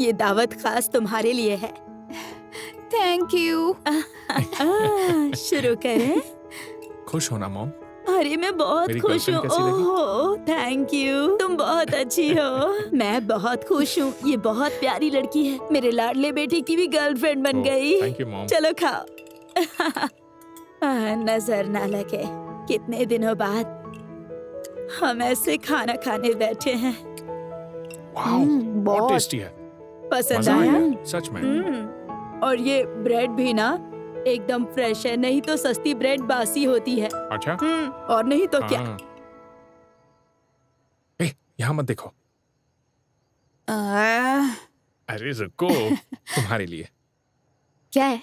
ये दावत खास तुम्हारे लिए है। Thank you. शुरू करें। खुश होना मॉम। अरे मैं बहुत मेरी खुश हूँ। गर्लफ्रेंड कैसी लगी? ओह थैंक यू, तुम बहुत अच्छी हो। मैं बहुत खुश हूँ, ये बहुत प्यारी लड़की है। मेरे लाडले बेटे की भी गर्लफ्रेंड बन गई। Thank you mom. चलो खाओ। नजर ना लगे, कितने दिनों बाद हम ऐसे खाना खाने बैठे हैं। वाओ, बहुत बहुत। टेस्टी है। पसंद मजा आया? आया सच में। और ये ब्रेड भी ना एकदम फ्रेश है, नहीं तो सस्ती ब्रेड बासी होती है। अच्छा। और नहीं तो क्या। हाँ। ए, यहाँ मत देखो। अरे रुको, तुम्हारे लिए। क्या है?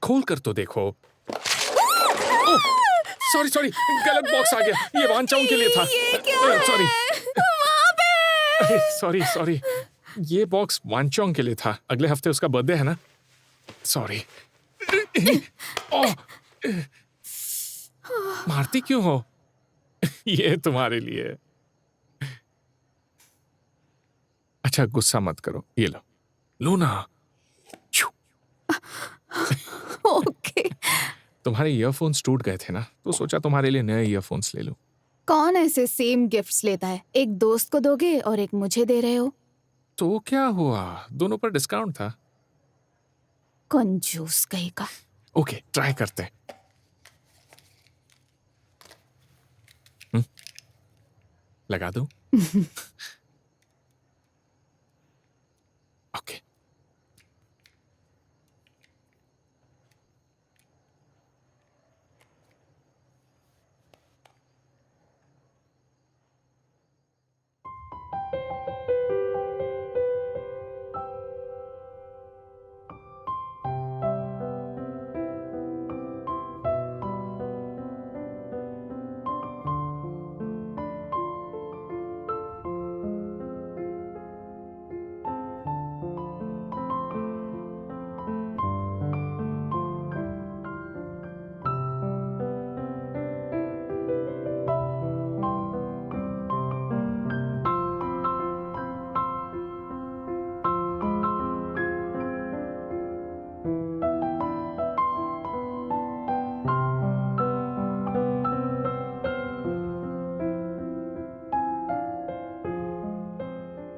खोल कर तो देखो। सॉरी सॉरी, गलत बॉक्स आ गया। ये वांचाओं के लिए था। सॉरी सॉरी सॉरी, ये बॉक्स वांचाओं के लिए था। अगले हफ्ते उसका बर्थडे है ना। सॉरी। मारती क्यों हो? ये तुम्हारे लिए। अच्छा गुस्सा मत करो, ये लो। लूना। ओके। तुम्हारे ईयरफोन्स टूट गए थे ना, तो सोचा तुम्हारे लिए नए ईयरफोन्स ले लूं। कौन ऐसे सेम गिफ्ट्स लेता है? एक दोस्त को दोगे और एक मुझे दे रहे हो। तो क्या हुआ, दोनों पर डिस्काउंट था। कंजूस कहीं का। ओके, ट्राई करते हैं। लगा दूं? ओके।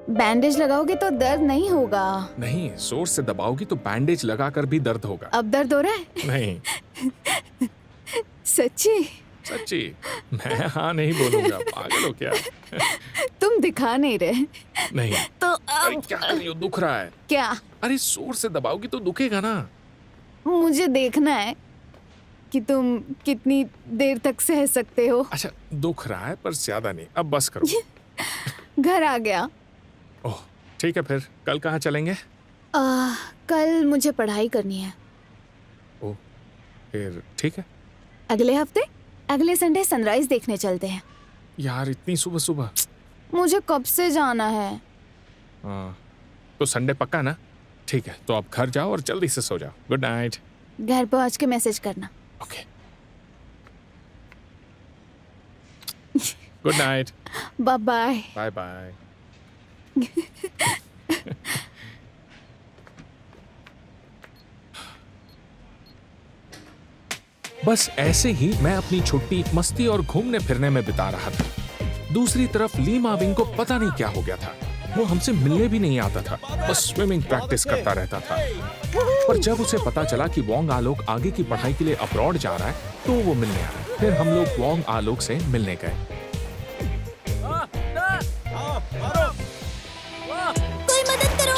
बैंडेज लगाओगे तो दर्द नहीं होगा। नहीं, जोर से दबाओगी तो बैंडेज लगाकर भी दर्द होगा। अब दर्द हो रहा है? नहीं, सच्ची? सच्ची। मैं हाँ नहीं बोलूंगा, पागल हो क्या? तुम दिखा नहीं रहे। नहीं। तो अरे अब क्या कर रही हो, दुख रहा है। क्या? अरे जोर से दबाओगी तो दुखेगा ना। मुझे देखना है कि तुम कितनी देर तक सह सकते हो। अच्छा, दुख रहा है पर ज्यादा नहीं, अब बस करो। घर आ गया। ओह ठीक है, फिर कल कहाँ चलेंगे? कल मुझे पढ़ाई करनी है। ओह फिर ठीक है। अगले हफ्ते अगले संडे सनराइज देखने चलते हैं। यार इतनी सुबह सुबह। मुझे कब से जाना है। हाँ, तो संडे पक्का ना? ठीक है, तो आप घर जाओ और जल्दी से सो जाओ। Good night. घर पहुंच के मैसेज करना। Okay, good night. Bye bye. Bye bye. बस ऐसे ही मैं अपनी छुट्टी मस्ती और घूमने फिरने में बिता रहा था। दूसरी तरफ ली माविंग को पता नहीं क्या हो गया था। वो हमसे मिलने भी नहीं आता था, बस स्विमिंग प्रैक्टिस करता रहता था। पर जब उसे पता चला कि वोंग आलोक आगे की पढ़ाई के लिए अब्रॉड जा रहा है, तो वो मिलने आया। फिर हम लोग वोंग आलोक से मिलने गए। कोई मदद करो।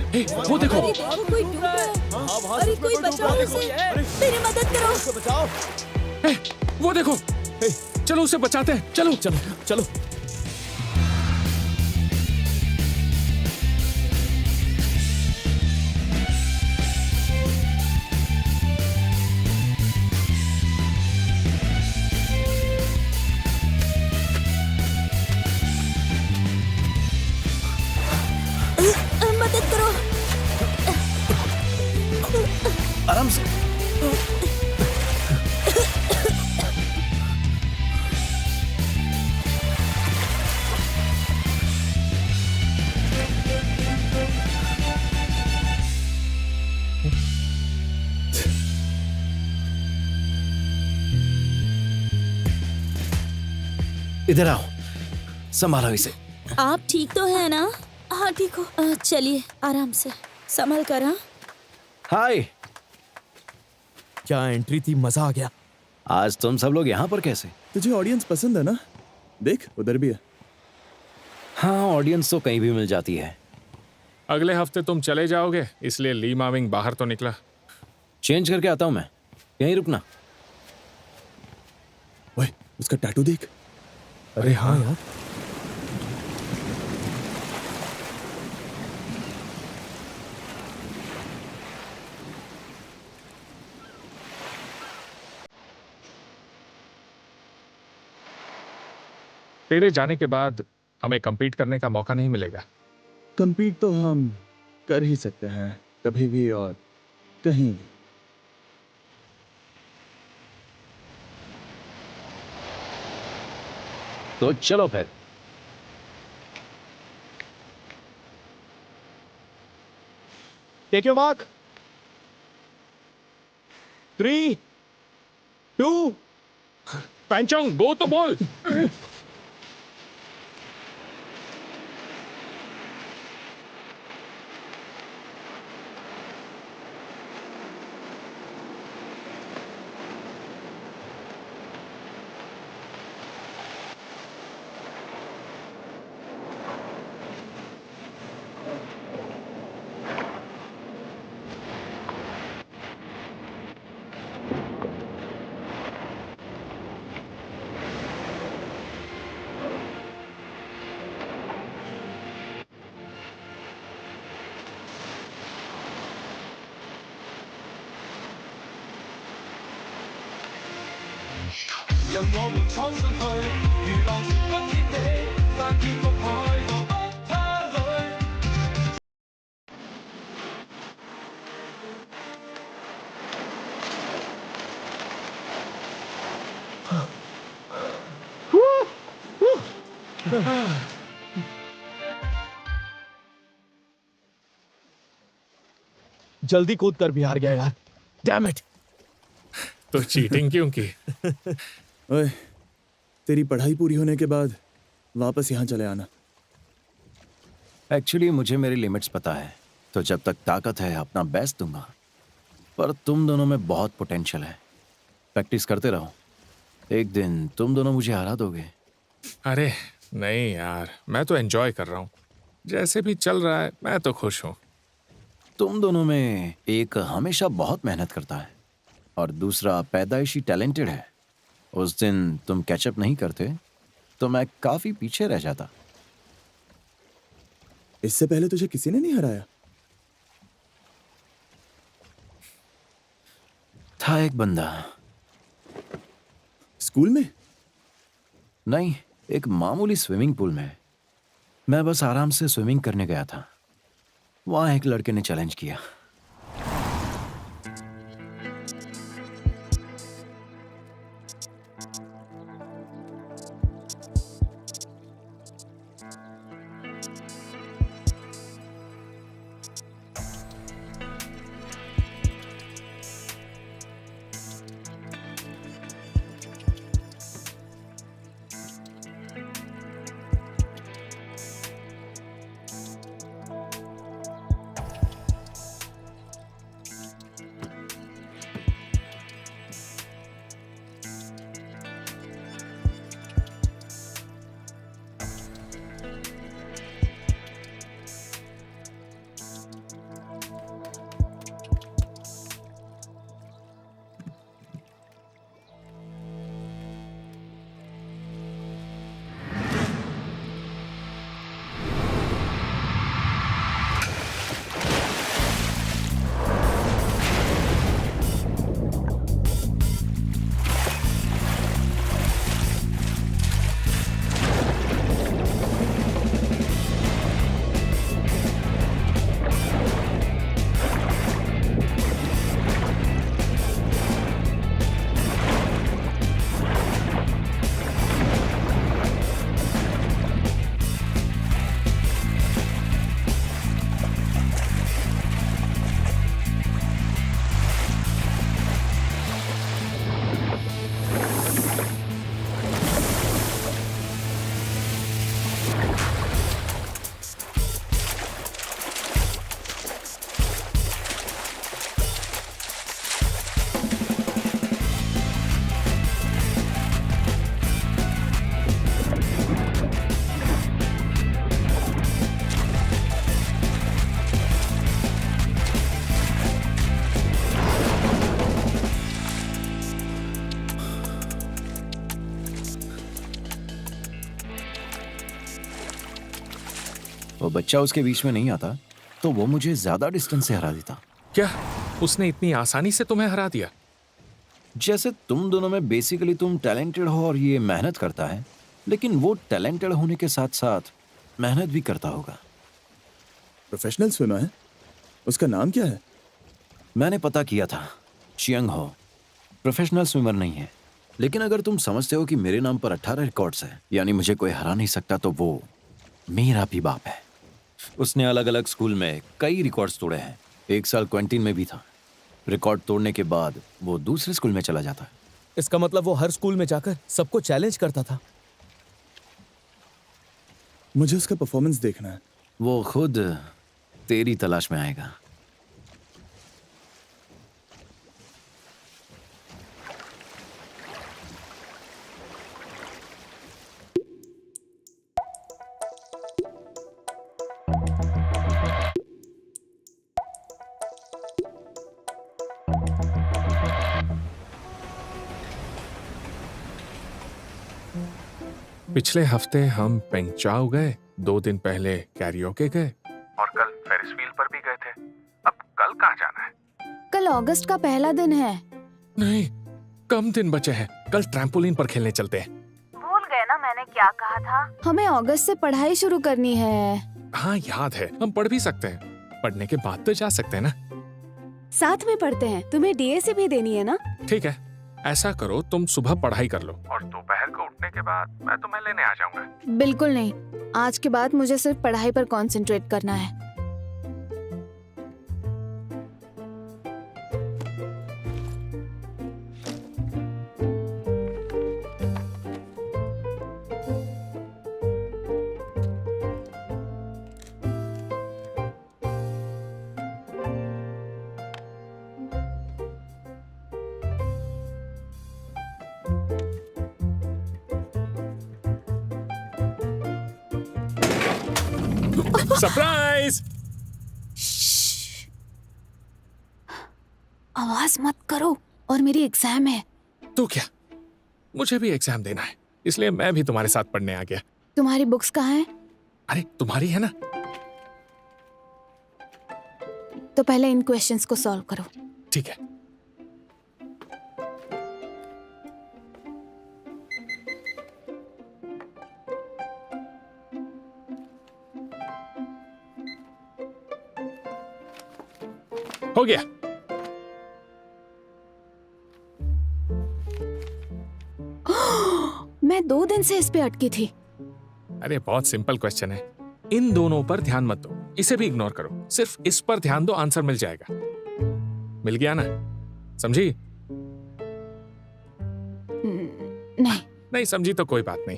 हे, वो देखो। कोई डूब रहा है। अरे कोई बचाओ उसे। मेरी मदद करो। हे, वो देखो। हे, चलो उसे बचाते हैं। चलो चलो चलो। मदद करो। आराम से। इधर आओ, संभालो इसे। आप ठीक तो है ना? हाँ ठीक हो। चलिए आराम से संभल कर। हाँ हाय, क्या एंट्री थी, मजा आ गया। आज तुम सब लोग यहाँ पर कैसे? तुझे ऑडियंस पसंद है ना? देख उधर भी है। हाँ, ऑडियंस तो कहीं भी मिल जाती है। अगले हफ्ते तुम चले जाओगे, इसलिए ली माविंग बाहर तो निकला। चेंज करके आता हूँ मैं, यहीं रुकना। ओए, उसका टैटू देख। अरे हाँ यार, तेरे जाने के बाद हमें compete करने का मौका नहीं मिलेगा। कंपीट तो हम कर ही सकते हैं कभी भी और कहीं भी। तो चलो फिर। Take your mark. 3, 2, पैंचोंग, गो तो बोल। जल्दी कूद कर भी हार गया यार। Damn it. तो चीटिंग क्यों की? ओए, तेरी पढ़ाई पूरी होने के बाद वापस यहाँ चले आना। एक्चुअली मुझे मेरी लिमिट्स पता है, तो जब तक ताकत है अपना बेस्ट दूंगा। पर तुम दोनों में बहुत पोटेंशियल है, प्रैक्टिस करते रहो। एक दिन तुम दोनों मुझे हरा दोगे। अरे नहीं यार, मैं तो एंजॉय कर रहा हूँ। जैसे भी चल रहा है मैं तो खुश हूँ। तुम दोनों में एक हमेशा बहुत मेहनत करता है और दूसरा पैदाइशी टैलेंटेड है। उस दिन तुम कैचअप नहीं करते तो मैं काफी पीछे रह जाता। इससे पहले तुझे किसी ने नहीं हराया? था एक बंदा। स्कूल में? नहीं, एक मामूली स्विमिंग पूल में। मैं बस आराम से स्विमिंग करने गया था। वहां एक लड़के ने चैलेंज किया। वो बच्चा उसके बीच में नहीं आता तो वो मुझे ज्यादा डिस्टेंस से हरा देता। क्या उसने इतनी आसानी से तुम्हें हरा दिया? जैसे तुम दोनों में बेसिकली तुम टैलेंटेड हो और ये मेहनत करता है, लेकिन वो टैलेंटेड होने के साथ साथ मेहनत भी करता होगा। प्रोफेशनल स्विमर है? उसका नाम क्या है? मैंने पता किया था, चियंग हो। प्रोफेशनल स्विमर नहीं है, लेकिन अगर तुम समझते हो कि मेरे नाम पर 18 रिकॉर्ड्स हैं, यानी मुझे कोई हरा नहीं सकता, तो वो मेरा भी बाप है। उसने अलग अलग स्कूल में कई रिकॉर्ड्स तोड़े हैं। 1 साल क्वारंटीन में भी था। रिकॉर्ड तोड़ने के बाद वो दूसरे स्कूल में चला जाता है। इसका मतलब वो हर स्कूल में जाकर सबको चैलेंज करता था। मुझे उसका परफॉर्मेंस देखना है। वो खुद तेरी तलाश में आएगा। पिछले हफ्ते हम पेंगचाओ गए, 2 दिन पहले कैरियोके गए और कल फेरिस व्हील पर भी गए थे। अब कल कहाँ जाना है? कल अगस्त का पहला दिन है। नहीं, कम दिन बचे हैं। कल ट्रैम्पोलिन पर खेलने चलते हैं। भूल गए ना मैंने क्या कहा था? हमें अगस्त से पढ़ाई शुरू करनी है। हाँ याद है, हम पढ़ भी सकते हैं। पढ़ने के बाद तो जा सकते हैं ना? साथ में पढ़ते हैं। तुम्हें डीएसी भी देनी है ना? ठीक है, ऐसा करो, तुम सुबह पढ़ाई कर लो और दोपहर को उठने के बाद मैं तुम्हें लेने आ जाऊंगा। बिल्कुल नहीं, आज के बाद मुझे सिर्फ पढ़ाई पर कंसंट्रेट करना है। सरप्राइज! आवाज मत करो, और मेरी एग्जाम है। तो क्या, मुझे भी एग्जाम देना है, इसलिए मैं भी तुम्हारे साथ पढ़ने आ गया। तुम्हारी बुक्स कहाँ हैं? अरे तुम्हारी है ना? तो पहले इन क्वेश्चंस को सॉल्व करो। ठीक है। हो गया। मैं 2 दिन से इस पे अटकी थी। अरे बहुत सिंपल क्वेश्चन है। इन दोनों पर ध्यान मत दो, इसे भी इग्नोर करो। सिर्फ इस पर ध्यान दो, आंसर मिल जाएगा। मिल गया ना? समझी? नहीं। नहीं समझी तो कोई बात नहीं।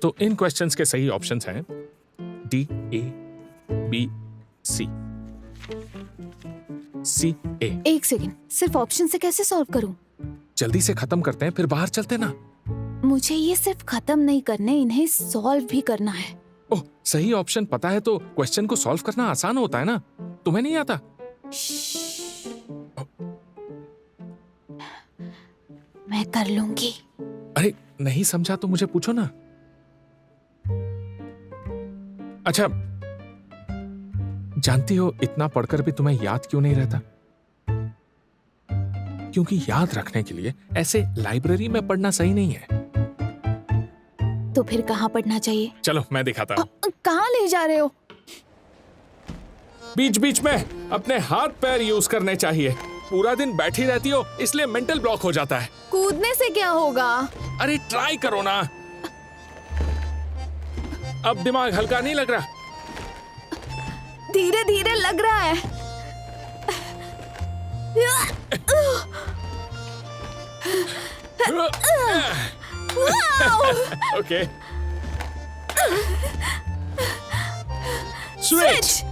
तो इन क्वेश्चंस के सही ऑप्शंस हैं डी, ए, बी, सी। सी, ए। एक सेकंड, सिर्फ ऑप्शन से कैसे सॉल्व करूं? जल्दी से खत्म करते हैं, फिर बाहर चलते ना। मुझे ये सिर्फ खत्म नहीं करने, इन्हें सॉल्व भी करना है। ओह, सही ऑप्शन पता है तो क्वेश्चन को सॉल्व करना आसान होता है ना? तुम्हें नहीं आता? मैं कर लूंगी। अरे नहीं समझा तो मुझे पूछो ना। अच्छा, जानती हो इतना पढ़कर भी तुम्हें याद क्यों नहीं रहता? क्योंकि याद रखने के लिए ऐसे लाइब्रेरी में पढ़ना सही नहीं है। तो फिर कहाँ पढ़ना चाहिए? चलो मैं दिखाता हूँ। कहाँ ले जा रहे हो? बीच बीच में अपने हाथ पैर यूज करने चाहिए। पूरा दिन बैठी रहती हो इसलिए मेंटल ब्लॉक हो जाता है। कूदने से क्या होगा? अरे ट्राई करो ना। अब दिमाग हल्का नहीं लग रहा? धीरे धीरे लग रहा है। ओके। स्विच।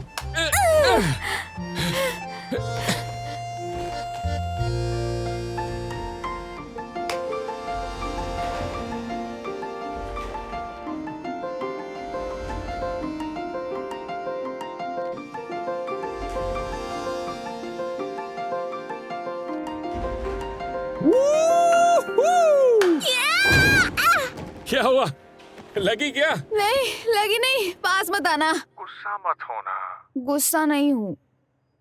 क्या हुआ? लगी क्या? नहीं लगी नहीं, पास मत आना। गुस्सा मत होना। गुस्सा नहीं हूँ।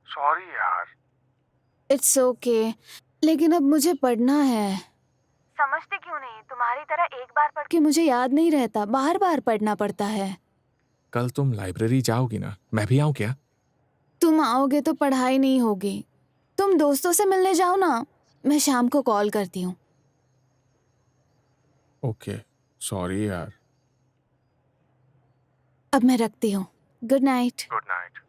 सॉरी यार। इट्स ओके, लेकिन अब मुझे पढ़ना है। समझते क्यों नहीं? तुम्हारी तरह एक बार पढ़ कि मुझे याद नहीं रहता, बार बार पढ़ना पड़ता है। कल तुम लाइब्रेरी जाओगी ना? मैं भी आऊँ क्या? तुम आओगे तो पढ़ाई नहीं होगी। तुम दोस्तों से मिलने जाओ ना, मैं शाम को कॉल करती हूँ। ओके, सॉरी यार। अब मैं रखती हूँ। Good night. Good night.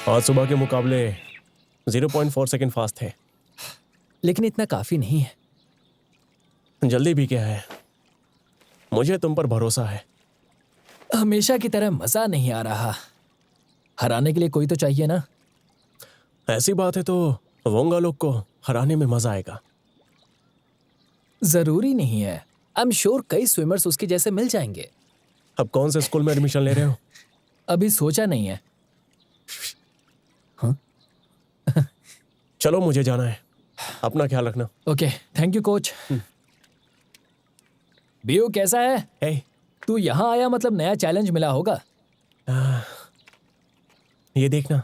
आज सुबह के मुकाबले 0.4 सेकंड फास्ट थे, लेकिन इतना काफी नहीं है। जल्दी भी क्या है, मुझे तुम पर भरोसा है। हमेशा की तरह मजा नहीं आ रहा। हराने के लिए कोई तो चाहिए ना। ऐसी बात है तो वोंगा लोग को हराने में मजा आएगा। जरूरी नहीं है। आई एम श्योर कई स्विमर्स उसके जैसे मिल जाएंगे। अब कौन से स्कूल में एडमिशन ले रहे हो? अभी सोचा नहीं है। चलो मुझे जाना है, अपना ख्याल रखना। Okay, thank you coach. बीयू कैसा है? हे, तू यहाँ आया मतलब नया चैलेंज मिला होगा। ये देखना।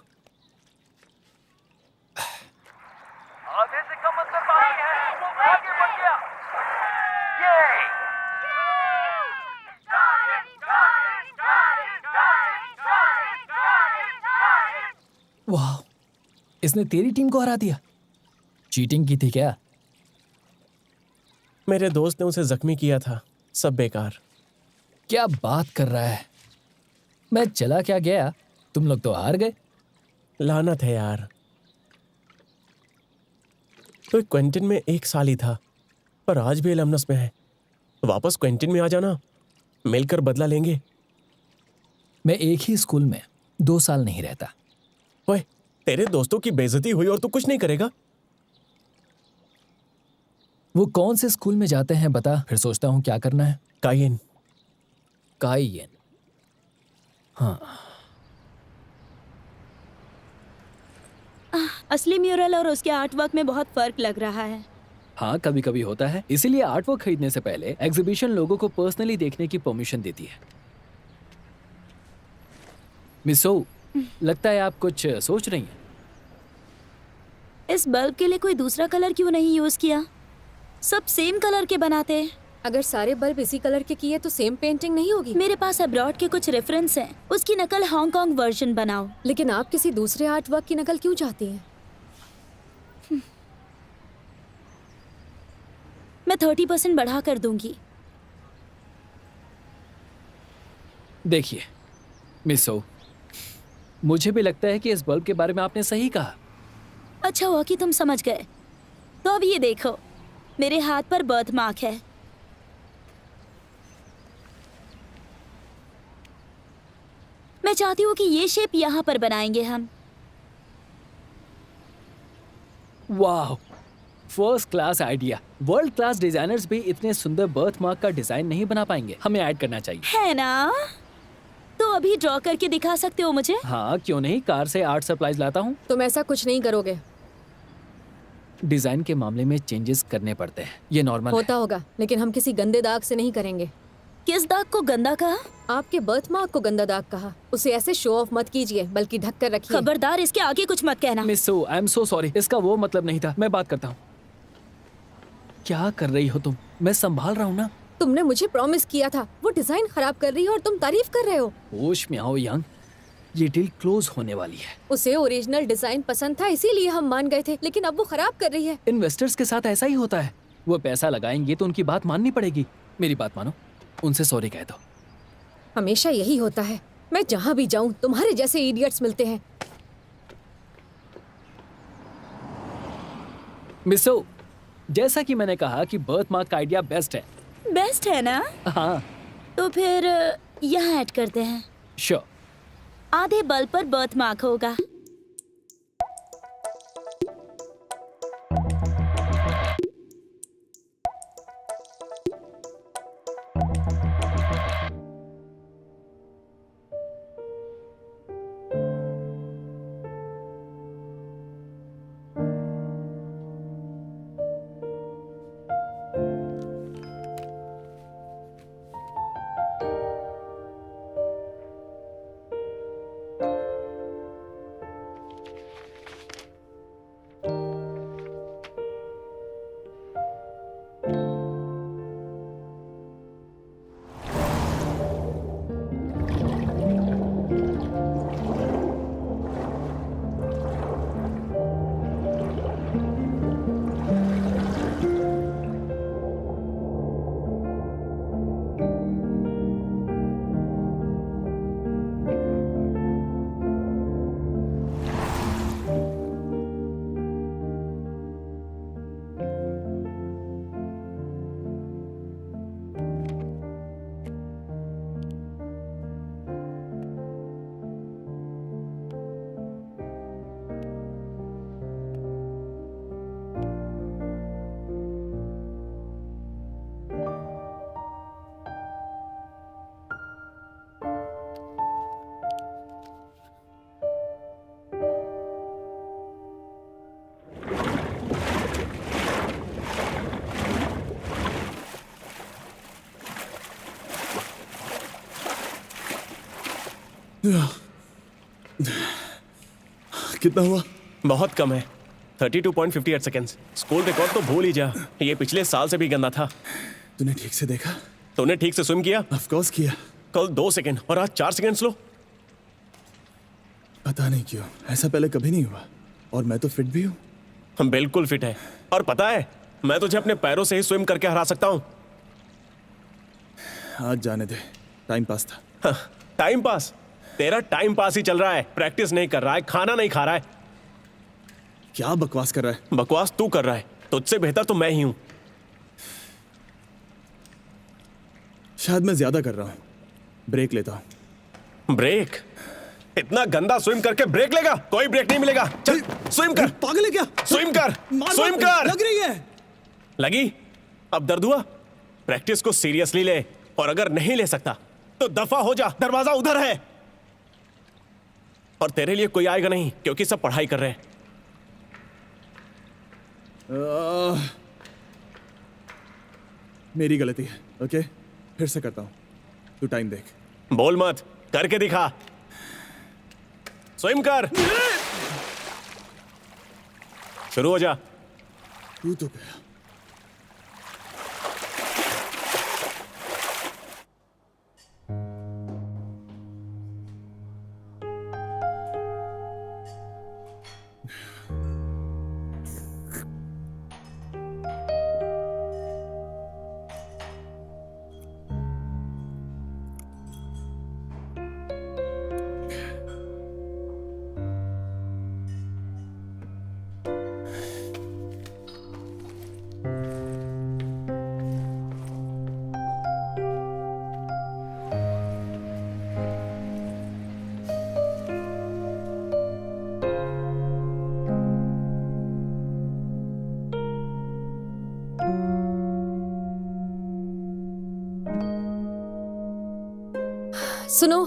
आधे से कम अंतर बाकी है, वो आगे बढ़ गया। ये वाह, इसने तेरी टीम को हरा दिया। चीटिंग की थी क्या? मेरे दोस्त ने उसे जख्मी किया था, सब बेकार। क्या बात कर रहा है? मैं चला क्या गया, तुम लोग तो हार गए। लानत है यार। तो क्वेंटिन में 1 साल ही था, पर आज भी एलमनस में है। वापस क्वेंटिन में आ जाना, मिलकर बदला लेंगे। मैं एक ही स्कूल में 2 साल नहीं रहता। ओए, तेरे दोस्तों की बेइज्जती हुई और तू कुछ नहीं करेगा? वो कौन से स्कूल में जाते हैं बता, फिर सोचता हूँ क्या करना है। कायेन। काइयन। हाँ, असली म्यूरल और उसके आर्ट वर्क में बहुत फर्क लग रहा है। हाँ कभी कभी होता है। इसीलिए आर्टवर्क खरीदने से पहले एग्जीबिशन लोगों को पर्सनली देखने की परमिशन देती है। मिस सो, लगता है आप कुछ सोच रही हैं। इस बल्ब के लिए कोई दूसरा कलर क्यों नहीं यूज किया? सब सेम कलर के बनाते हैं। अगर सारे बल्ब इसी कलर के किए तो सेम पेंटिंग नहीं होगी। मेरे पास अब्रॉड के कुछ रेफरेंस हैं, उसकी नकल हांगकांग वर्जन बनाओ। लेकिन आप किसी दूसरे आर्ट वर्क की नकल क्यों चाहती हैं? मैं 30% बढ़ा कर दूंगी। देखिए मिस सो, मुझे भी लगता है कि इस बल्ब के बारे में आपने सही कहा। अच्छा हुआ कि तुम समझ गए। तो अब ये देखो, मेरे हाथ पर बर्थ मार्क है। मैं चाहती हूँ कि ये शेप यहाँ पर बनाएंगे हम। वाह, first class idea. World class designers भी इतने सुंदर बर्थ मार्क का डिजाइन नहीं बना पाएंगे। हमें ऐड करना चाहिए, है ना? तो अभी ड्रॉ करके दिखा सकते हो मुझे? हाँ क्यों नहीं, कार से आर्ट सप्लाईज लाता हूँ। तुम ऐसा कुछ नहीं करोगे। डिजाइन के मामले में चेंजेस करने पड़ते हैं, ये नॉर्मल होता होगा, लेकिन हम किसी गंदे दाग से नहीं करेंगे। किस दाग को गंदा कहा? आपके बर्थ मार्क को गंदा दाग कहा। उसे ऐसे शो ऑफ मत कीजिए, बल्कि ढक कर रखिए। खबरदार, इसके आगे कुछ मत कहना। Miss so, I am so sorry, इसका वो मतलब नहीं था। मैं बात करता हूँ। क्या कर रही हो तुम? मैं संभाल रहा हूँ ना। तुमने मुझे प्रॉमिस किया था। वो डिजाइन खराब कर रही है और तुम तारीफ कर रहे हो। होश में आओ यंग, ये डील क्लोज होने वाली है। उसे ओरिजिनल डिजाइन पसंद था, इसीलिए हम मान गए थे, लेकिन अब वो खराब कर रही है। इन्वेस्टर्स के साथ ऐसा ही होता है। वो पैसा लगाएंगे तो उनकी बात माननी पड़ेगी। मेरी बात मानो, उनसे सॉरी कह दो। हमेशा यही होता है। मैं जहाँ भी जाऊँ तुम्हारे जैसे इडियट्स मिलते हैं। मिसो, जैसा कि मैंने कहा कि बर्थ मार्क का आइडिया बेस्ट है। बेस्ट है ना? हाँ। तो फिर यहाँ ऐड करते हैं। श्योर। आधे बल्ब पर बर्थ मार्क होगा। कितना हुआ? बहुत कम है, 32.58 सेकेंड्स। स्कूल रिकॉर्ड तो भूल ही जा, ये पिछले साल से भी गंदा था। तूने ठीक से देखा? तूने ठीक से स्विम किया? ऑफ कोर्स किया। कल 2 सेकेंड और आज 4 सेकेंड स्लो। पता नहीं क्यों, ऐसा पहले कभी नहीं हुआ। और मैं तो फिट भी हूँ। हम बिल्कुल फिट है। और पता है, मैं तुझे अपने पैरों से ही स्विम करके हरा सकता हूँ। आज जाने दे, टाइम पास था। हाँ, टाइम पास? तेरा टाइम पास ही चल रहा है, प्रैक्टिस नहीं कर रहा है, खाना नहीं खा रहा है। क्या बकवास कर रहा है? बकवास तू कर रहा है, तुझसे बेहतर तो मैं ही हूँ। शायद मैं ज्यादा कर रहा हूँ। ब्रेक लेता हूँ। ब्रेक? इतना गंदा स्विम करके ब्रेक लेगा? कोई ब्रेक नहीं मिलेगा। चल स्विम कर। पागल है क्या? स्विम कर, स्विम कर। लग रही है। लगी? अब दर्द हुआ? प्रैक्टिस को सीरियसली ले, और अगर नहीं ले सकता तो दफा हो जा, दरवाजा उधर है। और तेरे लिए कोई आएगा नहीं, क्योंकि सब पढ़ाई कर रहे हैं। मेरी गलती है। ओके, फिर से करता हूँ। तू टाइम देख। बोल मत, करके दिखा। स्विम कर। शुरू हो जा। तू तो गया। सुनो,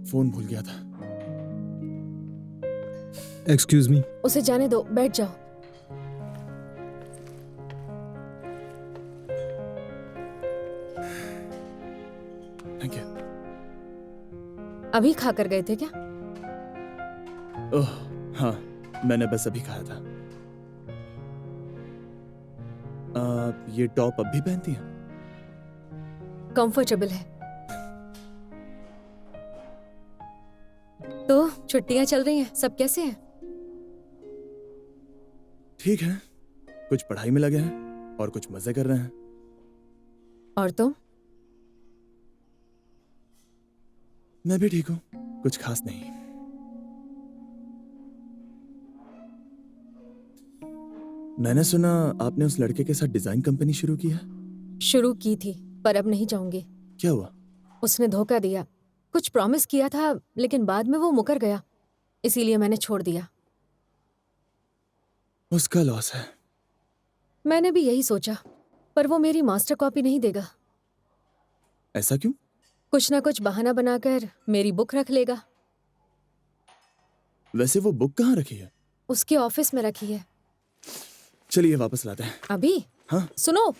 फोन भूल गया था। Excuse me. उसे जाने दो, बैठ जाओ। Thank you. अभी खा कर गए थे क्या? ओह हाँ, मैंने बस अभी खाया था। ये टॉप अब भी पहनती है? कंफर्टेबल है। तो छुट्टियां चल रही हैं, सब कैसे हैं? ठीक है, कुछ पढ़ाई में लगे हैं, और कुछ मजे कर रहे हैं। और तुम? मैं भी ठीक हूँ, कुछ खास नहीं। मैंने सुना आपने उस लड़के के साथ डिजाइन कंपनी शुरू की है। शुरू की थी, पर अब नहीं जाऊंगी। क्या हुआ? उसने धोखा दिया। कुछ प्रॉमिस किया था, लेकिन बाद में वो मुकर गया, इसीलिए मैंने छोड़ दिया। उसका लॉस है। मैंने भी यही सोचा, पर वो मेरी मास्टर कॉपी नहीं देगा। ऐसा क्यों? कुछ ना कुछ बहाना बनाकर मेरी बुक रख लेगा। वैसे वो बुक कहाँ रखी है? उसके ऑफिस में रखी है। चलिए वापस लाते हैं। अभी? हाँ। सुनो,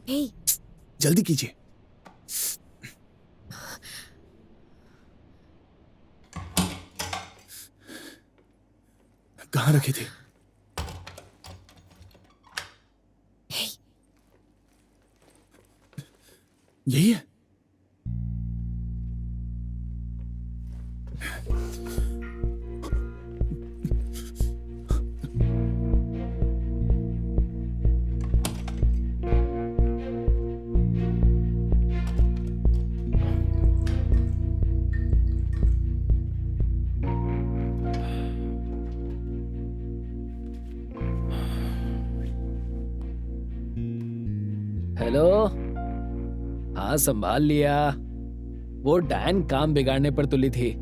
हे, जल्दी कीजिए। कहाँ रखी थी? यही है। हेलो। हाँ, संभाल लिया। वो डैन काम बिगाड़ने पर तुली थी,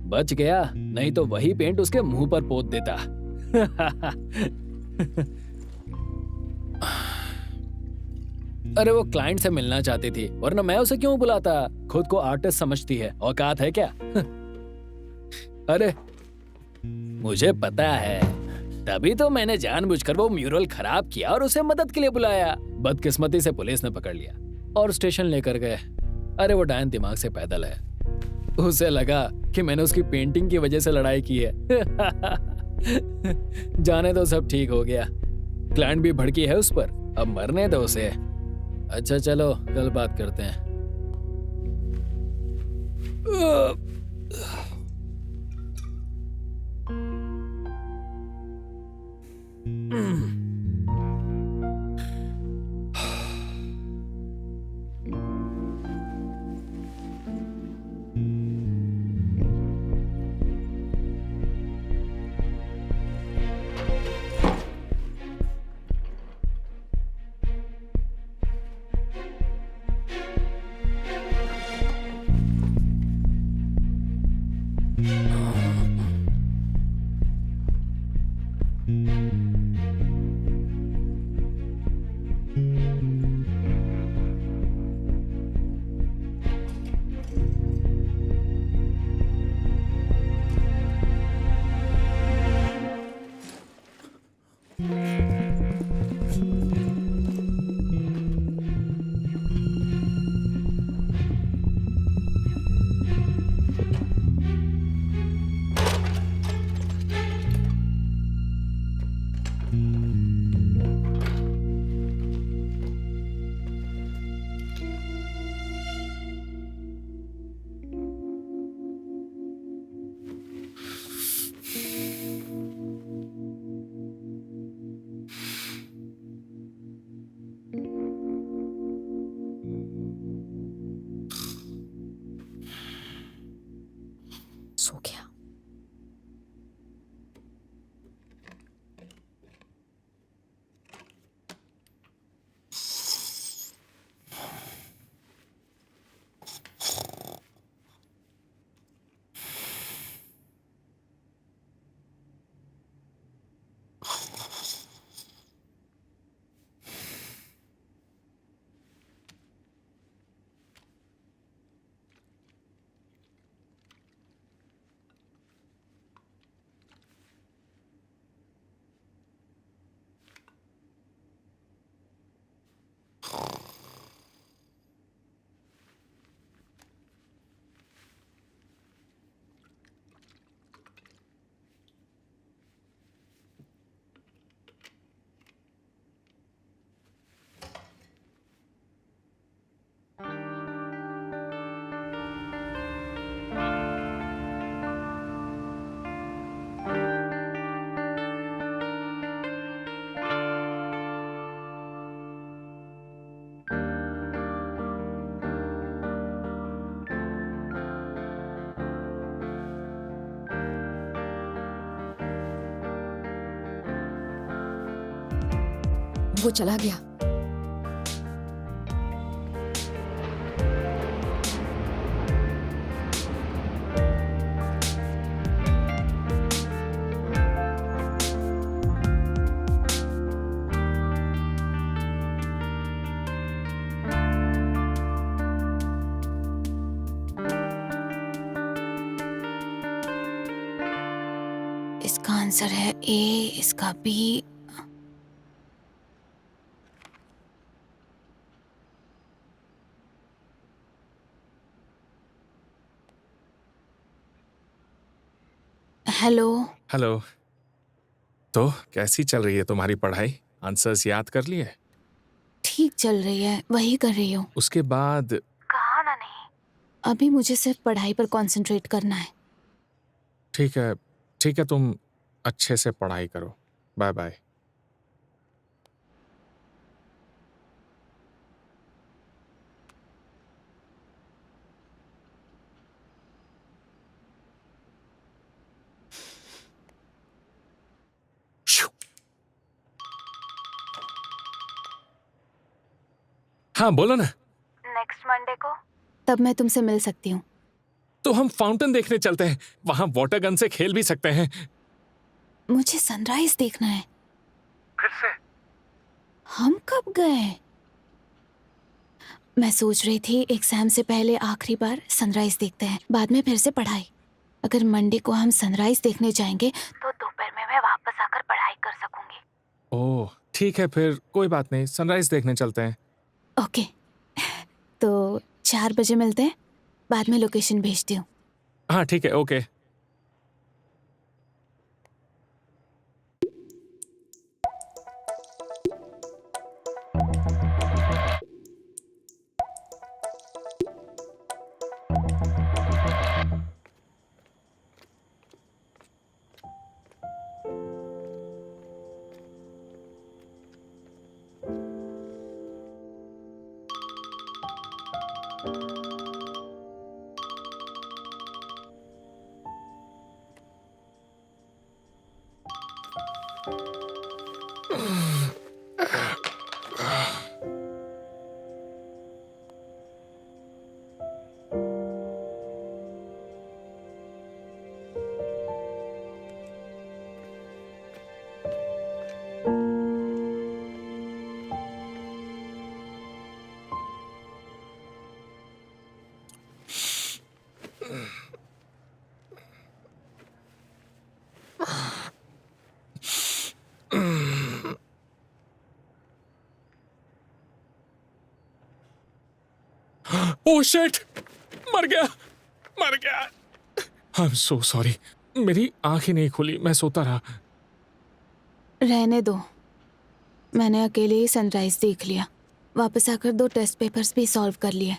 बच गया, नहीं तो वही पेंट उसके मुंह पर पोत देता। अरे वो क्लाइंट से मिलना चाहती थी, वरना मैं उसे क्यों बुलाता? खुद को आर्टिस्ट समझती है, औकात है क्या? अरे मुझे पता है, तभी तो मैंने जानबूझकर वो म्यूरल खराब किया और उसे मदद के लिए बुलाया। बदकिस्मती से पुलिस ने पकड़ लिया और स्टेशन लेकर गए। अरे वो डायन दिमाग से पैदल है, उसे लगा कि मैंने उसकी पेंटिंग की वजह से लड़ाई की है। जाने दो, सब ठीक हो गया। क्लाइंट भी भड़की है उस पर, अब मरने दो उसे। अच्छा चलो, कल बात करते हैं। वो चला गया। इसका आंसर है ए, इसका बी। हेलो। हेलो। तो कैसी चल रही है तुम्हारी पढ़ाई? आंसर्स याद कर लिए? ठीक चल रही है, वही कर रही हूँ। उसके बाद? कहा ना नहीं। अभी मुझे सिर्फ पढ़ाई पर कंसंट्रेट करना है। ठीक है, ठीक है, तुम अच्छे से पढ़ाई करो। Bye bye. हाँ बोलो ना। नेक्स्ट मंडे को? तब मैं तुमसे मिल सकती हूँ। तो हम फाउंटेन देखने चलते हैं, वहां वाटर गन से खेल भी सकते हैं। मुझे सनराइज देखना है। फिर से? हम कब गए? मैं सोच रही थी एग्जाम से पहले आखिरी बार सनराइज देखते हैं, बाद में फिर से पढ़ाई। अगर मंडे को हम सनराइज देखने जाएंगे तो दोपहर में मैं वापस आकर पढ़ाई कर सकूंगी। ओह ठीक है, फिर कोई बात नहीं, सनराइज देखने चलते हैं। ओके। तो 4 बजे मिलते हैं, बाद में लोकेशन भेजती हूँ। हाँ ठीक है, ओके। ओह शिट, मर गया, मर गया। आई एम सो सॉरी, मेरी आंख ही नहीं खुली, मैं सोता रहा। रहने दो, मैंने अकेले ही सनराइज देख लिया। वापस आकर 2 टेस्ट पेपर्स भी सॉल्व कर लिए।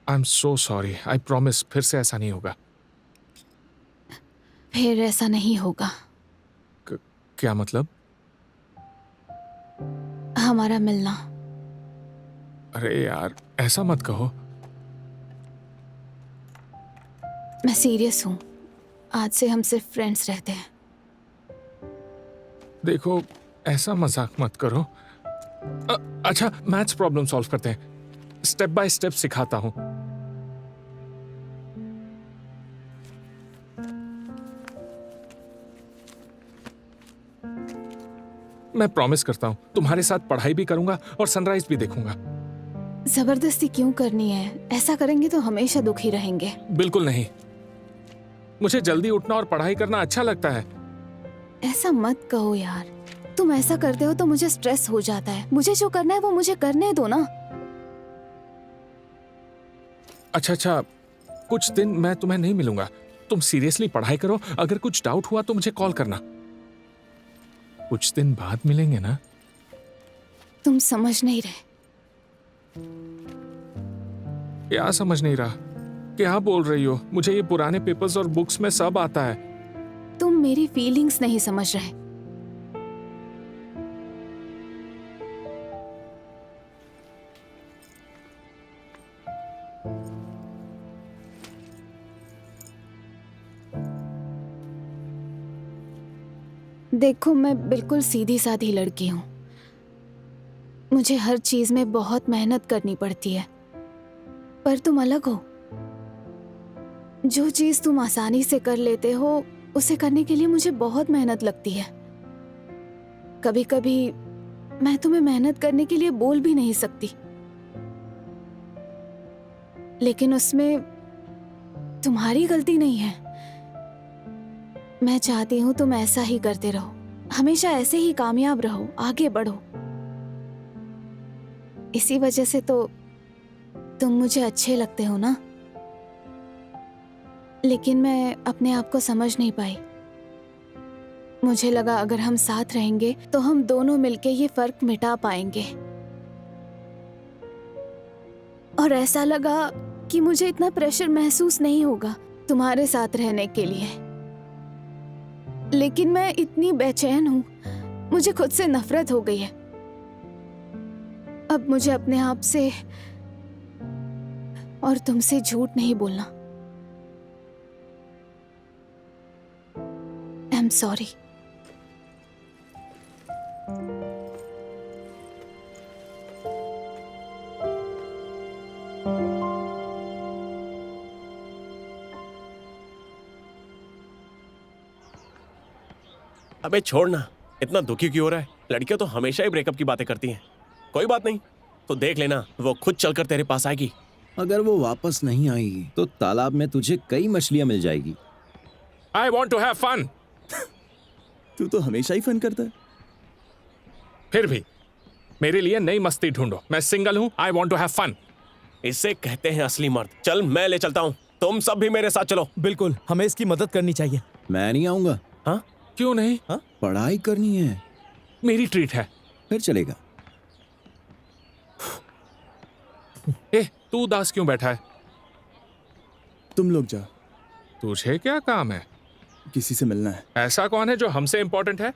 I am so sorry, I promise फिर से ऐसा नहीं होगा। फिर ऐसा नहीं होगा। क्या मतलब? हमारा मिलना। अरे यार ऐसा मत कहो। मैं सीरियस हूँ, आज से हम सिर्फ फ्रेंड्स रहते हैं। देखो ऐसा मजाक मत करो। अच्छा मैथ्स प्रॉब्लम सॉल्व करते हैं, स्टेप बाय स्टेप सिखाता हूं। मैं प्रॉमिस करता हूं तुम्हारे साथ पढ़ाई भी करूंगा और सनराइज भी देखूंगा। जबरदस्ती क्यों करनी है? ऐसा करेंगे तो हमेशा दुखी रहेंगे। बिल्कुल नहीं, मुझे जल्दी उठना और पढ़ाई करना अच्छा लगता है। ऐसा मत कहो यार, तुम ऐसा करते हो तो मुझे स्ट्रेस हो जाता है। मुझे जो करना है वो मुझे करने दो ना। अच्छा, कुछ दिन मैं तुम्हें नहीं मिलूंगा, तुम सीरियसली पढ़ाई करो। अगर कुछ डाउट हुआ तो मुझे कॉल करना। कुछ दिन बाद मिलेंगे ना? तुम समझ नहीं रहे। क्या समझ नहीं रहा? क्या बोल रही हो? मुझे ये पुराने पेपर्स और बुक्स में सब आता है। तुम मेरी फीलिंग्स नहीं समझ रहे। देखो मैं बिल्कुल सीधी सादी लड़की हूँ। मुझे हर चीज में बहुत मेहनत करनी पड़ती है, पर तुम अलग हो। जो चीज तुम आसानी से कर लेते हो, उसे करने के लिए मुझे बहुत मेहनत लगती है। कभी कभी मैं तुम्हें मेहनत करने के लिए बोल भी नहीं सकती, लेकिन उसमें तुम्हारी गलती नहीं है। मैं चाहती हूँ तुम ऐसा ही करते रहो, हमेशा ऐसे ही कामयाब रहो, आगे बढ़ो। इसी वजह से तो तुम मुझे अच्छे लगते हो ना। लेकिन मैं अपने आप को समझ नहीं पाई। मुझे लगा अगर हम साथ रहेंगे तो हम दोनों मिलके ये फर्क मिटा पाएंगे, और ऐसा लगा कि मुझे इतना प्रेशर महसूस नहीं होगा तुम्हारे साथ रहने के लिए। लेकिन मैं इतनी बेचैन हूँ, मुझे खुद से नफरत हो गई है। अब मुझे अपने आप से और तुमसे झूठ नहीं बोलना। I am sorry. अबे छोड़ ना, इतना दुखी क्यों हो रहा है? लड़कियां तो हमेशा ही ब्रेकअप की बातें करती हैं। कोई बात नहीं, तो देख लेना, वो खुद चलकर तेरे पास आएगी। अगर वो वापस नहीं आई तो तालाब में तुझे कई मछलियां मिल जाएगी। I want to have fun. तू तो हमेशा ही फन करता है। फिर भी मेरे लिए नई मस्ती ढूंढो। मैं सिंगल हूँ। I want to have fun. इससे कहते हैं असली मर्द। चल मैं ले चलता हूँ, तुम सब भी मेरे साथ चलो। बिल्कुल, हमें इसकी मदद करनी चाहिए। मैं नहीं आऊंगा। हाँ? क्यों नहीं? पढ़ाई करनी है। मेरी ट्रीट है। फिर चलेगा। तू उदास क्यों बैठा है? तुम लोग जा। तुझे क्या काम है? किसी से मिलना है। ऐसा कौन है जो हमसे इंपॉर्टेंट है?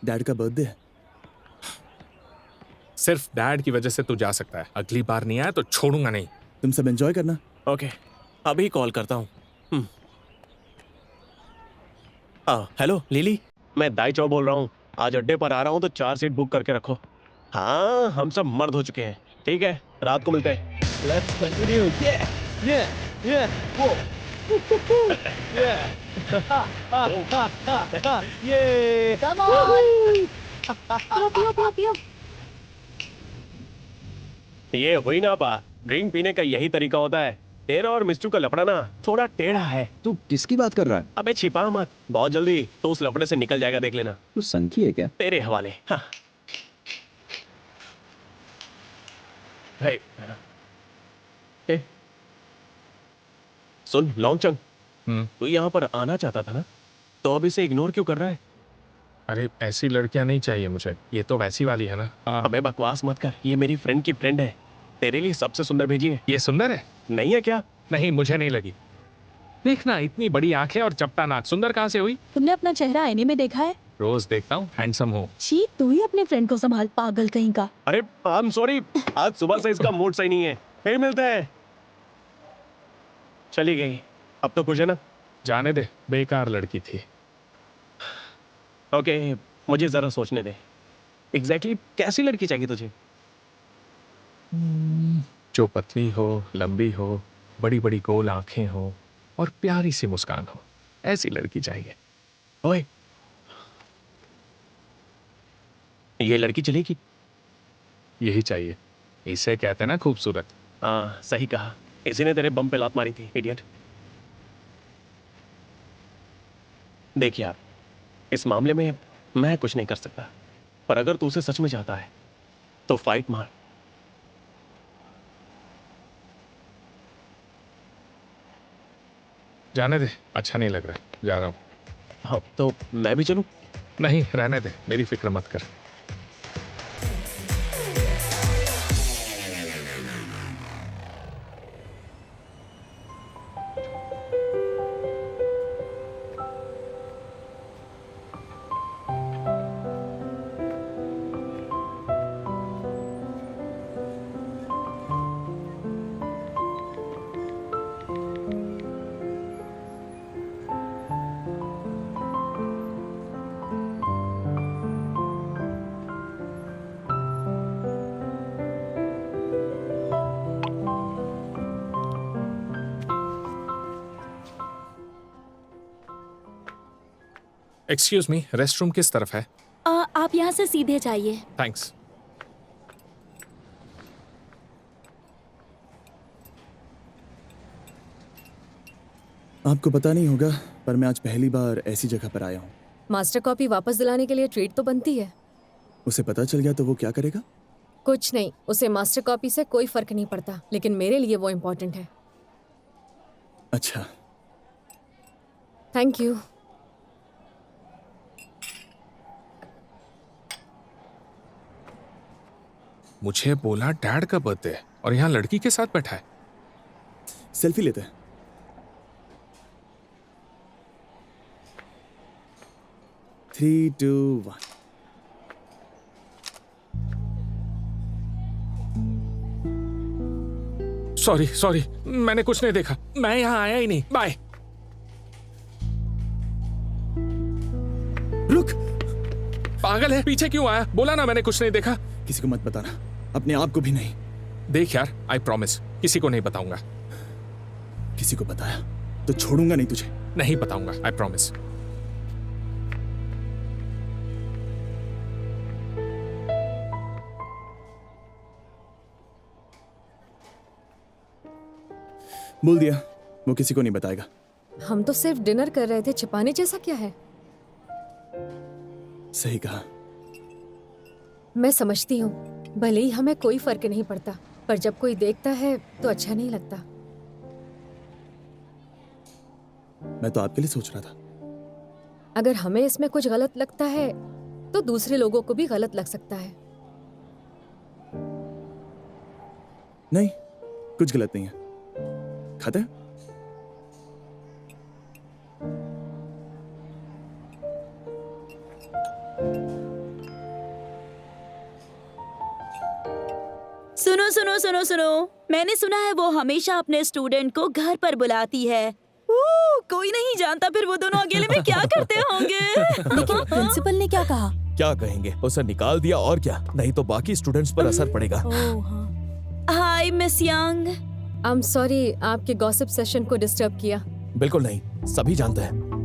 डैड का बर्थडे है। सिर्फ डैड की वजह से तू जा सकता है। अगली बार नहीं आया तो छोड़ूंगा नहीं। तुम सब एंजॉय करना। ओके, अभी कॉल करता हूँ। हेलो लिली, मैं दाई चौ बोल रहा हूँ। आज अड्डे पर आ रहा हूँ तो 4 सीट बुक करके रखो। हाँ, हम सब मर्द हो चुके हैं। ठीक है, रात को मिलते हैं। Let's continue. Yeah. Whoa. Yeah. Yeah. Come on. पियो। ये हुई ना बात। ड्रिंक पीने का यही तरीका होता है। तेरा और मिस्टू का लफड़ा ना थोड़ा टेढ़ा है। तू किसकी बात कर रहा है? अबे छिपा मत, बहुत जल्दी तो उस लफड़े से निकल जाएगा, देख लेना। तू संखी है क्या? तेरे हवाले। हाँ। सुन लॉन्गचंग, तू यहाँ पर आना चाहता था ना, तो अब इसे इग्नोर क्यों कर रहा है? अरे ऐसी लड़कियां नहीं चाहिए मुझे। ये तो वैसी वाली है ना। अबे बकवास मत कर, ये मेरी फ्रेंड की फ्रेंड है। तेरे लिए सबसे सुंदर भेजी है। ये सुंदर है? नहीं है क्या? नहीं, मुझे नहीं लगी। देखना, इतनी बड़ी आंखें और चपटा नाक, सुंदर कहाँ से हुई? तुमने अपना चेहरा आईने में देखा है? रोज देखता हूँ, हैंडसम हूँ। छी, तू ही अपने फ्रेंड को संभाल, पागल कहीं का। अरे आई एम सॉरी, आज सुबह से इसका मूड सही नहीं है। फिर मिलते हैं। चली गई, अब तो खुश है ना? जाने दे, बेकार लड़की थी। ओके, मुझे जरा सोचने दे। एग्जैक्टली कैसी लड़की चाहिए तुझे? जो पतली हो, लंबी हो, बड़ी बड़ी गोल आंखें हो और प्यारी सी मुस्कान हो, ऐसी लड़की चाहिए। ओए, ये लड़की चलेगी? यही चाहिए। इसे कहते हैं ना खूबसूरत। हाँ, सही कहा। इसी ने तेरे बम पे लात मारी थी, इडियट। देख यार, इस मामले में मैं कुछ नहीं कर सकता, पर अगर तू उसे सच में चाहता है तो फाइट मार। जाने दे, अच्छा नहीं लग रहा, जा रहा हूँ। हाँ, तो मैं भी चलूं? नहीं, रहने दे, मेरी फिक्र मत कर। एक्सक्यूज मी, रेस्टरूम किस तरफ है? आप यहाँ से सीधे जाइए। थैंक्स। आपको पता नहीं होगा पर मैं आज पहली बार ऐसी जगह पर आया हूँ। मास्टर कॉपी वापस दिलाने के लिए ट्रीट तो बनती है। उसे पता चल गया तो वो क्या करेगा? कुछ नहीं, उसे मास्टर कॉपी से कोई फर्क नहीं पड़ता, लेकिन मेरे लिए वो इम्पोर्टेंट है। अच्छा, थैंक यू। मुझे बोला डैड का बर्थडे है और यहाँ लड़की के साथ बैठा है। सेल्फी लेते हैं। Three, two, one. Sorry sorry, मैंने कुछ नहीं देखा, मैं यहाँ आया ही नहीं। बाय। रुक, पागल है, पीछे क्यों आया? बोला ना मैंने कुछ नहीं देखा। किसी को मत बताना, अपने आप को भी नहीं। देख यार, आई प्रॉमिस, किसी को नहीं बताऊंगा। किसी को बताया तो छोड़ूंगा नहीं तुझे। नहीं बताऊंगा, आई प्रॉमिस। बोल दिया, वो किसी को नहीं बताएगा। हम तो सिर्फ डिनर कर रहे थे, छिपाने जैसा क्या है? सही कहा। मैं समझती हूँ, भले ही हमें कोई फर्क नहीं पड़ता, पर जब कोई देखता है तो अच्छा नहीं लगता। मैं तो आपके लिए सोच रहा था। अगर हमें इसमें कुछ गलत लगता है तो दूसरे लोगों को भी गलत लग सकता है। नहीं, कुछ गलत नहीं है। खाते हैं? सुनो सुनो सुनो सुनो, मैंने सुना है वो हमेशा अपने स्टूडेंट को घर पर बुलाती है। कोई नहीं जानता फिर वो दोनों अकेले में क्या करते होंगे। लेकिन प्रिंसिपल ने क्या कहा? क्या कहेंगे, उसे निकाल दिया और क्या, नहीं तो बाकी स्टूडेंट्स पर असर पड़ेगा। Hi miss young. I am sorry आपके गॉसिप सेशन को डिस्टर्ब किया। बिल्कुल नहीं, सभी जानते हैं